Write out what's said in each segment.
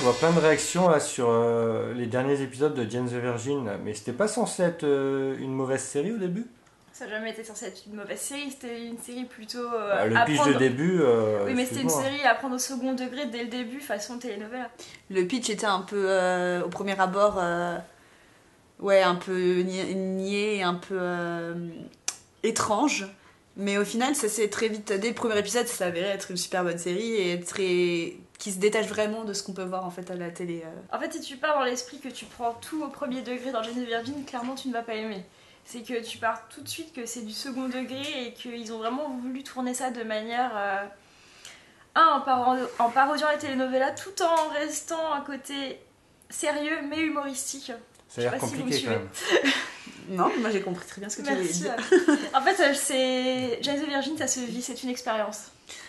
vois plein de réactions là, sur les derniers épisodes de Jane the Virgin, là. Mais c'était pas censé être une mauvaise série au début? Ça n'a jamais été censé être une mauvaise série, c'était une série plutôt Bah, le à pitch prendre... de début, Oui, mais c'était une excuse-moi. série à prendre au second degré dès le début, façon telenovela. Le pitch était un peu, au premier abord, ouais, un peu niais, un peu étrange. Mais au final, ça s'est très vite, dès le premier épisode, ça s'est avéré être une super bonne série et qui se détache vraiment de ce qu'on peut voir en fait à la télé. En fait, si tu pars dans l'esprit que tu prends tout au premier degré dans Jane the Virgin, clairement tu ne vas pas aimer. C'est que tu pars tout de suite que c'est du second degré et qu'ils ont vraiment voulu tourner ça de manière... en parodiant les telenovelas tout en restant un côté sérieux mais humoristique. Ça a l'air Je sais pas si vous me compliqué quand suivez. même. Non, moi j'ai compris très bien ce que tu voulais Merci. dire. En fait, c'est Jane the Virgin, ça se vit, c'est une expérience.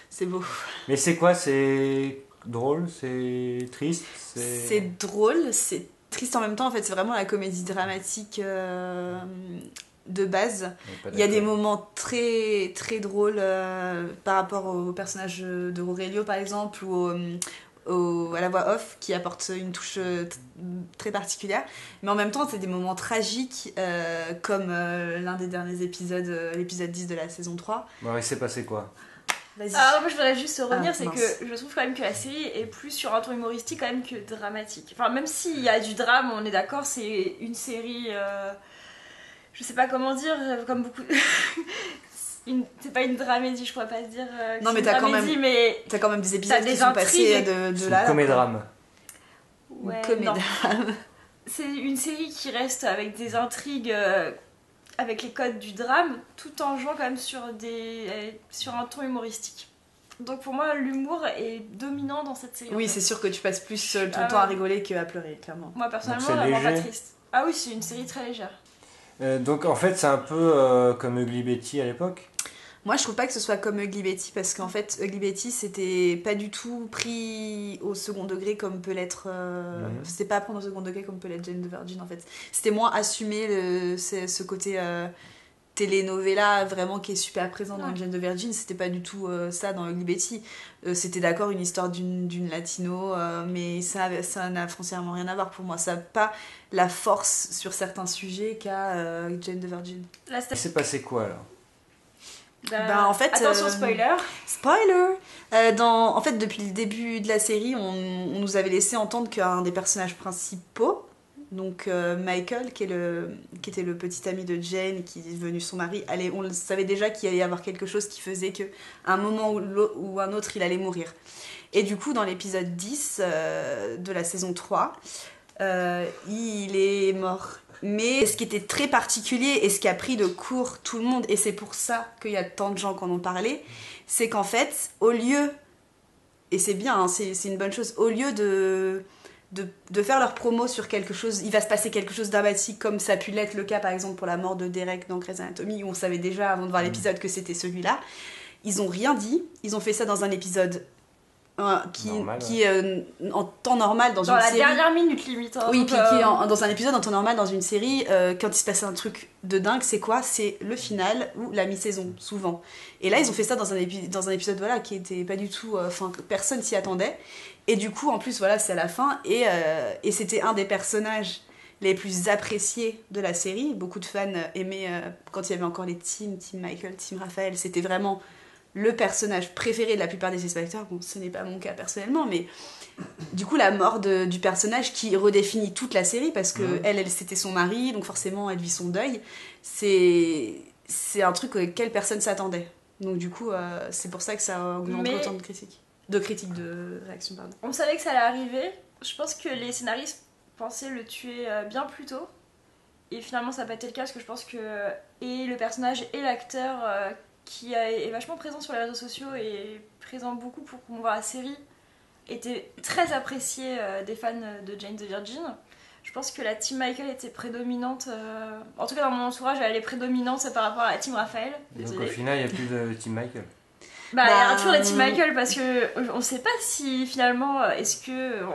C'est beau. Mais c'est quoi? C'est drôle? C'est triste? C'est drôle, c'est triste en même temps. En fait, c'est vraiment la comédie dramatique de base. Il y a des moments très très drôles par rapport au personnage d'Aurelio par exemple ou à la voix off qui apporte une touche très particulière, mais en même temps c'est des moments tragiques comme l'un des derniers épisodes, l'épisode 10 de la saison 3. Bon, il s'est passé quoi? Vas-y. Alors moi je voudrais juste revenir, c'est mince. que je trouve quand même que la série est plus sur un ton humoristique quand même que dramatique. Enfin même s'il y a du drame, on est d'accord, c'est une série, je sais pas comment dire, comme beaucoup... C'est pas une dramédie, je pourrais pas dire Non, mais c'est t'as une quand dramédie, même- mais... T'as quand même des épisodes T'as des qui sont passés intrigues. de C'est là une comédrame. Ouais, Une comédrame. non. C'est une série qui reste avec des intrigues, avec les codes du drame, tout en jouant quand même sur un ton humoristique. Donc pour moi, l'humour est dominant dans cette série. Oui, en fait. c'est sûr que tu passes plus ton Ah temps à ouais. rigoler qu'à pleurer, clairement. Moi personnellement, Donc c'est elle rend pas léger. triste. Ah oui, c'est une série très légère. Donc en fait c'est un peu comme Ugly Betty à l'époque. Moi, je trouve pas que ce soit comme Ugly Betty parce qu'en fait, Ugly Betty, c'était pas du tout pris au second degré comme peut l'être. C'était pas à prendre au second degré comme peut l'être Jane the Virgin en fait. C'était moins assumé ce côté telenovela vraiment qui est super présent dans Jane the Virgin. C'était pas du tout ça dans Ugly Betty. C'était d'accord une histoire d'une latino, mais ça n'a foncièrement rien à voir pour moi. Ça n'a pas la force sur certains sujets qu'a Jane the Virgin. Là, Il s'est passé quoi alors? Ben, en fait, attention spoiler. Spoiler En fait, depuis le début de la série, on nous avait laissé entendre qu'un des personnages principaux, donc Michael, qui était le petit ami de Jane, qui est devenu son mari, on le savait déjà qu'il allait y avoir quelque chose qui faisait qu'à un moment ou un autre, il allait mourir. Et du coup, dans l'épisode 10 de la saison 3, il est mort. Mais ce qui était très particulier et ce qui a pris de court tout le monde, et c'est pour ça qu'il y a tant de gens qui en ont parlé, c'est qu'en fait, au lieu, et c'est bien, hein, c'est une bonne chose, au lieu de faire leur promo sur quelque chose, il va se passer quelque chose dramatique comme ça a pu l'être le cas par exemple pour la mort de Derek dans Grey's Anatomy, où on savait déjà avant de voir l'épisode que c'était celui-là, ils ont rien dit, ils ont fait ça dans un épisode qui est en temps normal dans une la série. dernière minute limite. Hein, Oui, donc, puis qui est dans un épisode en temps normal dans une série, quand il se passe un truc de dingue, c'est quoi? C'est le final ou la mi-saison, souvent. Et là, ils ont fait ça dans un épisode voilà, qui était pas du tout... Enfin, personne s'y attendait. Et du coup, en plus, voilà, c'est à la fin. Et c'était un des personnages les plus appréciés de la série. Beaucoup de fans aimaient, quand il y avait encore les team Michael, team Raphaël, c'était vraiment... le personnage préféré de la plupart des téléspectateurs. Bon, ce n'est pas mon cas personnellement, mais du coup la mort du personnage qui redéfinit toute la série parce que elle c'était son mari, donc forcément elle vit son deuil. C'est un truc auquel personne s'attendait. Donc du coup c'est pour ça que ça a augmenté autant de critiques. De réactions, pardon. On savait que ça allait arriver. Je pense que les scénaristes pensaient le tuer bien plus tôt. Et finalement ça n'a pas été le cas parce que je pense que et le personnage et l'acteur qui est vachement présent sur les réseaux sociaux et présent beaucoup pour promouvoir la série, était très apprécié des fans de Jane the Virgin. Je pense que la team Michael était prédominante, en tout cas dans mon entourage, elle est prédominante par rapport à la team Raphaël. Donc au final, il n'y a plus de Team Michael. Il y a toujours la team Michael parce que on sait pas si finalement,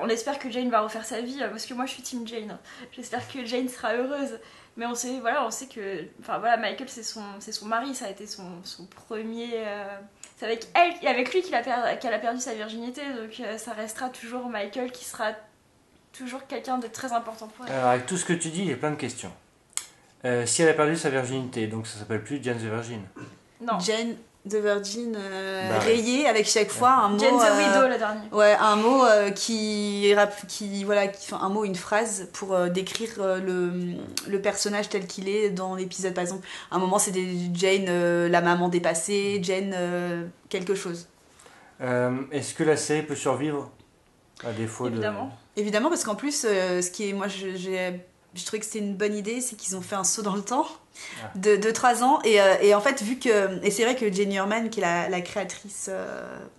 on espère que Jane va refaire sa vie, parce que moi je suis team Jane. J'espère que Jane sera heureuse. Mais on sait que Michael c'est son mari, ça a été son premier. C'est avec lui qu'elle a perdu sa virginité, donc ça restera toujours Michael qui sera toujours quelqu'un de très important pour elle. Alors, avec tout ce que tu dis, il y a plein de questions. Si elle a perdu sa virginité, donc ça s'appelle plus Jane the Virgin. Non. Jane the Virgin Bah ouais. rayé avec chaque fois un mot. Jane the Widow, le dernier. Ouais, un mot un mot, une phrase pour décrire le personnage tel qu'il est dans l'épisode. Par exemple, à un moment c'était Jane, la maman dépassée, Jane quelque chose. Est-ce que la série peut survivre à défaut Évidemment. Évidemment, parce qu'en plus, ce qui est, moi, je trouvais que c'était une bonne idée, c'est qu'ils ont fait un saut dans le temps de 3 ans. Et en fait, et c'est vrai que Jenny Herman, qui est la créatrice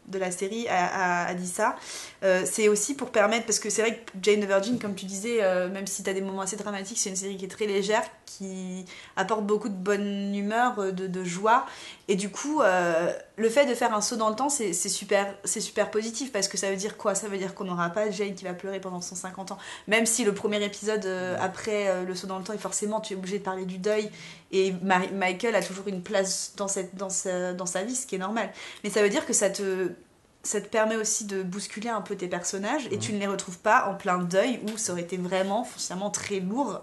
de la série, a dit ça. C'est aussi pour permettre, parce que c'est vrai que Jane the Virgin, comme tu disais, même si tu as des moments assez dramatiques, c'est une série qui est très légère, qui apporte beaucoup de bonne humeur, de joie. Et du coup, le fait de faire un saut dans le temps, c'est super positif, parce que ça veut dire quoi? Ça veut dire qu'on n'aura pas Jane qui va pleurer pendant 150 ans. Même si le premier épisode, après le saut dans le temps, et forcément tu es obligé de parler du deuil, et Michael a toujours une place dans sa vie, ce qui est normal. Mais ça veut dire que ça te permet aussi de bousculer un peu tes personnages, et tu ne les retrouves pas en plein deuil, où ça aurait été foncièrement très lourd.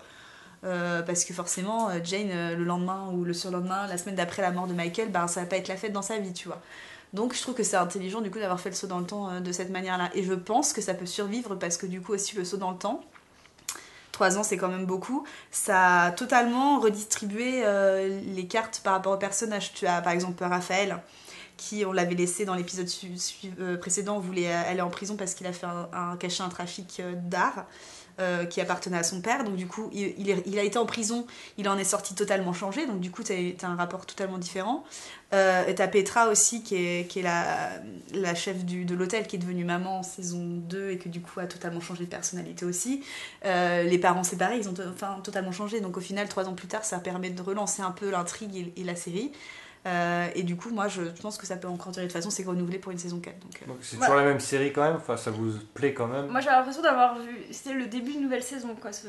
Parce que forcément, Jane, le lendemain ou le surlendemain, la semaine d'après la mort de Michael, ça va pas être la fête dans sa vie, tu vois. Donc je trouve que c'est intelligent du coup d'avoir fait le saut dans le temps de cette manière-là. Et je pense que ça peut survivre parce que du coup aussi le saut dans le temps, 3 ans c'est quand même beaucoup, ça a totalement redistribué les cartes par rapport aux personnages. Tu as par exemple Raphaël, qui on l'avait laissé dans l'épisode précédent, voulait aller en prison parce qu'il a fait caché un trafic d'art. Qui appartenait à son père, donc du coup il a été en prison, il en est sorti totalement changé, donc du coup t'as un rapport totalement différent. Et t'as Petra aussi qui est la chef de l'hôtel, qui est devenue maman en saison 2 et que du coup a totalement changé de personnalité aussi. Les parents séparés, ils ont totalement changé, donc au final 3 ans plus tard ça permet de relancer un peu l'intrigue et la série. Et du coup moi je pense que ça peut encore durer, de toute façon c'est renouvelé pour une saison 4, donc c'est toujours la même série quand même, enfin ça vous plaît quand même? Moi j'ai l'impression d'avoir vu, c'était le début d'une nouvelle saison quoi, ce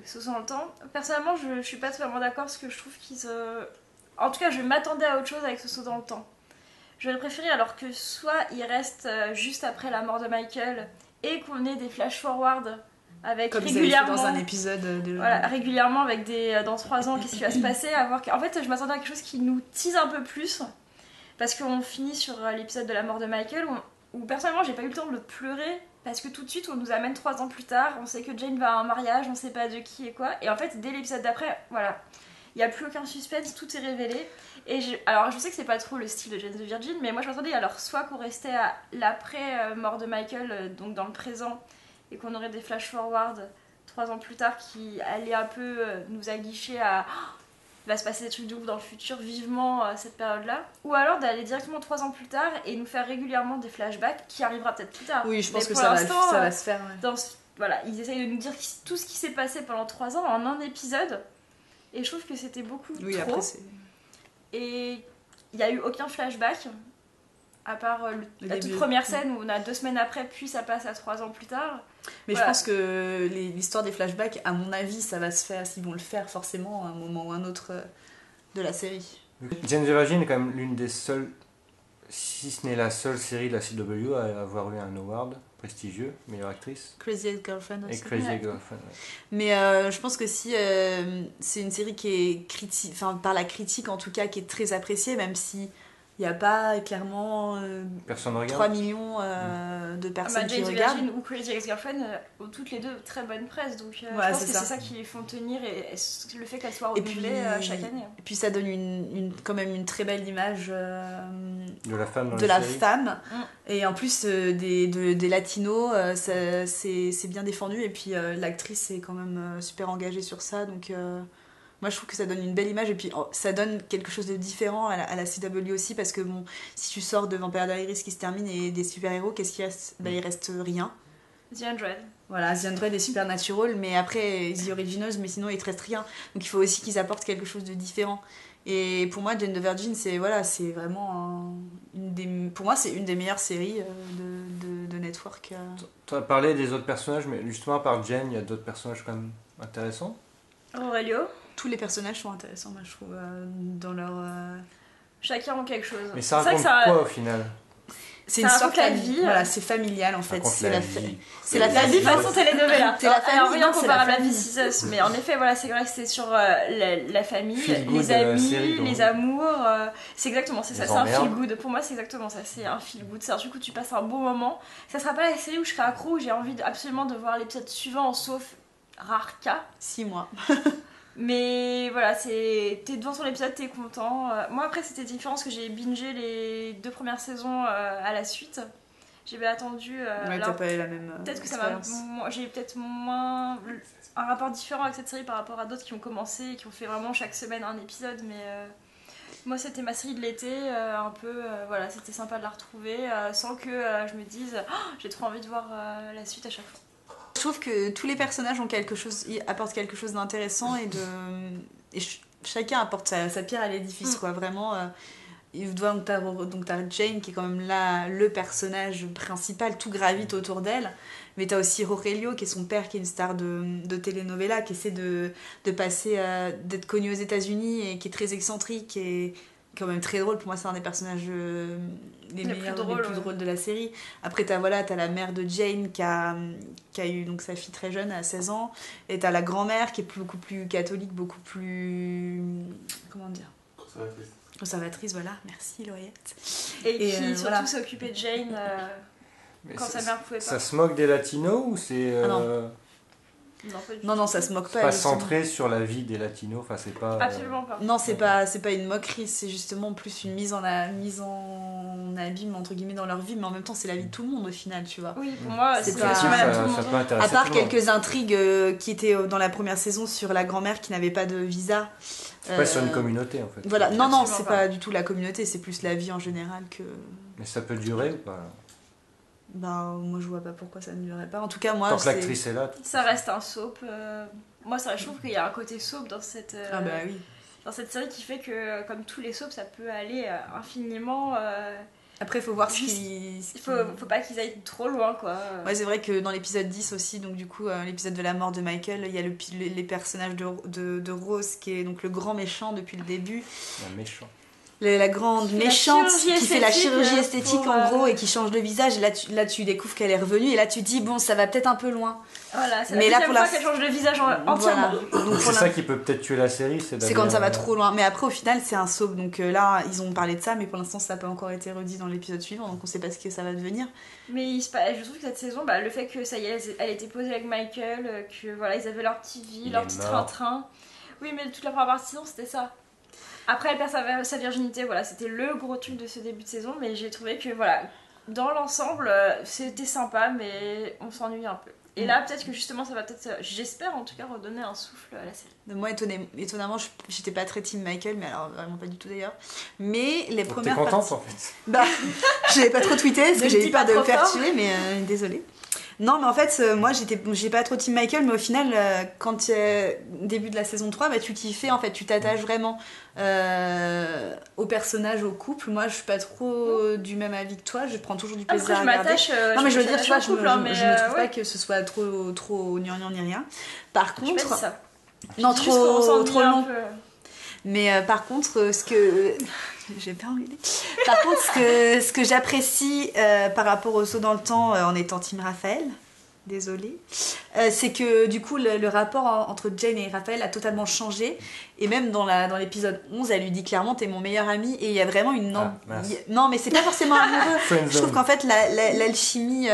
saut dans le temps. Personnellement je suis pas totalement d'accord, parce que je trouve en tout cas je m'attendais à autre chose avec ce saut dans le temps. J'aurais préféré alors que soit il reste juste après la mort de Michael et qu'on ait des flash forward avec comme régulièrement dans un épisode de... Voilà, régulièrement avec dans 3 ans qu'est-ce qui va se passer, en fait je m'attendais à quelque chose qui nous tease un peu plus, parce qu'on finit sur l'épisode de la mort de Michael où personnellement j'ai pas eu le temps de pleurer, parce que tout de suite on nous amène 3 ans plus tard, on sait que Jane va à un mariage, on sait pas de qui et quoi, et en fait dès l'épisode d'après, voilà, il y a plus aucun suspense, tout est révélé. Et alors je sais que c'est pas trop le style de Jane the Virgin, mais moi je m'attendais alors soit qu'on restait à l'après mort de Michael, donc dans le présent, et qu'on aurait des flash forward 3 ans plus tard qui allaient un peu nous aguicher à il va se passer des trucs de ouf dans le futur, vivement cette période-là. Ou alors d'aller directement 3 ans plus tard et nous faire régulièrement des flashbacks qui arrivera peut-être plus tard. Oui, je pense mais que ça va se faire. Ouais. Voilà, ils essayent de nous dire tout ce qui s'est passé pendant 3 ans en un épisode. Et je trouve que c'était beaucoup trop. Après, c'est... Et il n'y a eu aucun flashback, à part la toute première scène où on a 2 semaines après, puis ça passe à 3 ans plus tard. Mais voilà. Je pense que l'histoire des flashbacks, à mon avis, ça va se faire, s'ils vont le faire forcément à un moment ou un autre de la série. Jane the Virgin est quand même l'une des seules, si ce n'est la seule série de la CW à avoir eu un award prestigieux, meilleure actrice. Crazy Ex-Girlfriend aussi. Et Crazy Ex-Girlfriend, ouais. Mais je pense que si c'est une série qui est par la critique en tout cas, qui est très appréciée, même si il n'y a pas clairement 3 millions de personnes qui regardent. Jane ou Crazy Ex-Girlfriend ont toutes les deux très bonne presse, donc je voilà, pense que c'est ça qui les font tenir, et le fait qu'elles soient renouvelées chaque année. Et puis ça donne quand même une très belle image de la femme. Et en plus des latinos, c'est bien défendu, et puis l'actrice est quand même super engagée sur ça, donc... Moi, je trouve que ça donne une belle image, et puis ça donne quelque chose de différent à la CW aussi, parce que bon, si tu sors de Vampire Diaries qui se termine et des super-héros, qu'est-ce qui reste? Il reste rien. The Undread. Voilà, The Undread est Supernatural, mais après The Originals, mais sinon il te reste rien. Donc il faut aussi qu'ils apportent quelque chose de différent. Et pour moi, Jane the Virgin, c'est vraiment pour moi, c'est une des meilleures séries de Network. Tu as parlé des autres personnages, mais justement, à part Jane, il y a d'autres personnages quand même intéressants. Aurelio. Tous les personnages sont intéressants, moi je trouve, dans leur... Chacun ont quelque chose. Mais ça raconte quoi au final? C'est une raconte sorte la vie. Voilà, c'est familial en fait. Raconte C'est la la, vie. c'est la La vie famille. façon telenovela. C'est la famille, Alors rien non, c'est comparable la à famille. This Is Us, mais en effet voilà c'est vrai que c'est sur la famille, Feel good les de la amis, série, comme on les dit. amours, c'est exactement c'est ça, Les c'est un emmerdes. feel good. Pour moi c'est exactement ça, c'est un feel good. C'est un truc où tu passes un bon moment. Ça sera pas la série où je serai accro, où j'ai envie absolument de voir l'épisode suivant, sauf rare cas. 6 mois. Mais voilà, t'es devant ton épisode, t'es content. Moi après c'était différent parce que j'ai bingé les 2 premières saisons à la suite. J'ai attendu. Ouais, alors, t'as pas eu la même. peut-être que expérience. j'ai peut-être moins un rapport différent avec cette série par rapport à d'autres qui ont commencé et qui ont fait vraiment chaque semaine un épisode. Mais moi c'était ma série de l'été, un peu. Voilà, c'était sympa de la retrouver sans que je me dise j'ai trop envie de voir la suite à chaque fois. Je trouve que tous les personnages ont apportent quelque chose d'intéressant chacun apporte sa pierre à l'édifice, quoi. Vraiment. Donc t'as Jane qui est quand même là le personnage principal, tout gravite autour d'elle. Mais t'as aussi Rogelio qui est son père, qui est une star de telenovela, qui essaie de passer, d'être connu aux États-Unis et qui est très excentrique et quand même très drôle. Pour moi, c'est un des personnages les plus drôles de la série. Après, t'as la mère de Jane qui a eu donc sa fille très jeune, à 16 ans. Et t'as la grand-mère qui est beaucoup plus catholique, beaucoup plus. Comment dire ? Conservatrice, voilà. Merci, Lauriette. Et qui surtout voilà. s'est occupée de Jane Mais quand sa mère pouvait pas. Ça se moque des latinos ou c'est. Non, pas du Non, tout. ça se moque C'est pas. pas justement. centré sur la vie des latinos, enfin c'est pas. Absolument pas. Non, c'est pas une moquerie, c'est justement plus une mise en abîme, entre guillemets, dans leur vie, mais en même temps, c'est la vie de tout le monde au final, tu vois. Oui, pour moi, C'est c'est pas- sur madame tout le ça monde. peut intéresser À part tout le monde. quelques intrigues qui étaient dans la première saison sur la grand-mère qui n'avait pas de visa. C'est pas sur une communauté en fait. Voilà, non, Absolument c'est pas. pas du tout la communauté, c'est plus la vie en général que. Mais ça peut durer ou pas? Moi je vois pas pourquoi ça ne durerait pas. En tout cas, moi. Tant que l'actrice est là. Ça reste un soap. Moi, je trouve qu'il y a un côté soap dans cette, Ah bah oui. dans cette série qui fait que, comme tous les soaps, ça peut aller infiniment. Après, il faut voir Juste- ce qui. Faut pas qu'ils aillent trop loin, quoi. Ouais, c'est vrai que dans l'épisode 10 aussi, donc du coup, l'épisode de la mort de Michael, il y a les personnages de Rose, qui est donc le grand méchant depuis le début. Un méchant. La grande Qui fait la méchante chirurgie qui fait la esthétique, chirurgie esthétique pour, en gros et qui change de visage. Et là, tu découvres qu'elle est revenue et là, tu te dis, bon, ça va peut-être un peu loin. Voilà, c'est Mais la là, deuxième pour fois la- qu'elle change de visage entièrement. Voilà. Donc, C'est pour ça qui peut peut-être tuer la série, c'est quand ça va trop loin. Mais après, au final, c'est un soap. Donc là, ils ont parlé de ça, mais pour l'instant, ça n'a pas encore été redit dans l'épisode suivant. Donc on sait pas ce que ça va devenir. Mais je trouve que cette saison, le fait que ça y est, elle était posée avec Michael, que voilà, ils avaient leur petite vie, Il leur est petit mort. train-train. Oui, mais toute la première partie saison, c'était ça. Après, elle perd sa virginité, voilà, c'était le gros truc de ce début de saison, mais j'ai trouvé que, voilà, dans l'ensemble, c'était sympa, mais on s'ennuie un peu. Et là, peut-être que justement, ça va j'espère en tout cas, redonner un souffle à la série. Moi, étonnamment, j'étais pas très team Michael, mais alors vraiment pas du tout d'ailleurs. Mais les T'es premières contente parties. en fait. Bah, je l'avais pas trop tweeté parce Ne que le j'ai dis eu peur pas de me trop faire fort. tuer, mais désolée. Non, mais en fait, moi, j'ai pas trop team Michael, mais au final, quand début de la saison 3, tu t'y fais, en fait, tu t'attaches vraiment au personnage, au couple. Moi, je suis pas trop du même avis que toi, je prends toujours du plaisir Après, à je regarder. m'attache. Non, mais je veux dire, tu vois, je couple, ne trouve pas que ce soit trop gnangnan ni rien. Par Je pas contre, dit ça. non, Je dis juste qu'on s'ennuie trop un long. peu. Mais par contre, ce que. J'ai pas envie. Par contre, ce que j'apprécie par rapport au saut dans le temps en étant Team Raphaël, désolée, c'est que du coup, le rapport entre Jane et Raphaël a totalement changé. Et même dans l'épisode 11, elle lui dit clairement, t'es mon meilleur ami. Et il y a vraiment une. mince. Non, mais c'est pas forcément amoureux. Friendzone. Je trouve qu'en fait, l'alchimie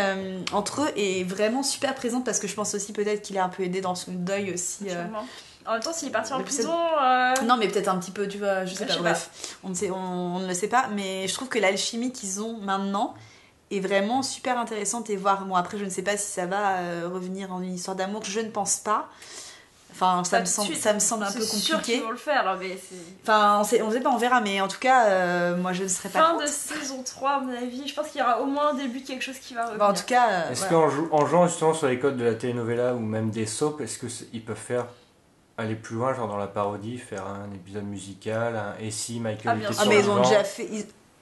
entre eux est vraiment super présente parce que je pense aussi peut-être qu'il a un peu aidé dans son deuil aussi. Sûrement. En même temps, s'il est parti en l'épisode- prison. Non, mais peut-être un petit peu, tu vois, je sais Je pas, sais bref. On ne le sait pas, mais je trouve que l'alchimie qu'ils ont maintenant est vraiment super intéressante et voir. Bon, après, je ne sais pas si ça va revenir en une histoire d'amour, je ne pense pas. Enfin, Pas tout de suite. ça me semble un peu C'est sûr compliqué. qu'ils vont le faire, hein, mais c'est. Enfin, on sait pas, on verra, mais en tout cas, moi je ne serais pas Fin contre. de saison 3, à mon avis. Je pense qu'il y aura au moins un début de quelque chose qui va revenir. Bon, en tout cas, Est-ce voilà. qu'en jouant justement sur les codes de la telenovela ou même des soaps, est-ce qu'ils peuvent aller plus loin, genre dans la parodie, faire un épisode musical, et si Michael Ah, bien était sûr. Ah, mais ils ont survivant, déjà fait.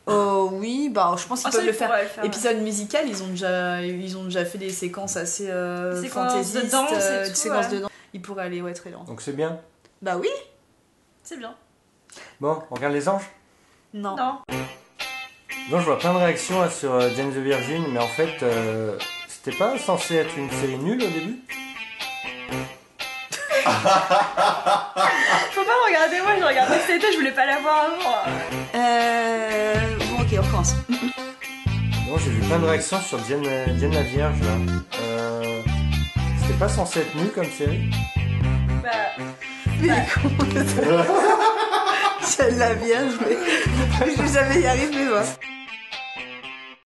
Oh oui, bah je pense qu'ils Ah, ça, peuvent le ils faire. pourraient le faire. Épisode musical, ils ont déjà fait des séquences assez Des séquences fantaisistes, de danse et des tout, séquences ouais. de danse. Ils pourraient aller très loin. donc c'est bien. Bah oui. C'est bien. Bon, on regarde les anges. Non. Non. Non, je vois plein de réactions là, sur Jane the Virgin, mais en fait, c'était pas censé être une série nulle au début? Faut pas me regarder, moi je regardais cet été, je voulais pas la voir avant. Bon, ok, on recommence. Non, j'ai vu plein de réactions sur Diane la Vierge là. C'était pas censé être nul comme série? Bah, Mais comment Diane la Vierge, mais je vais jamais y arriver, moi.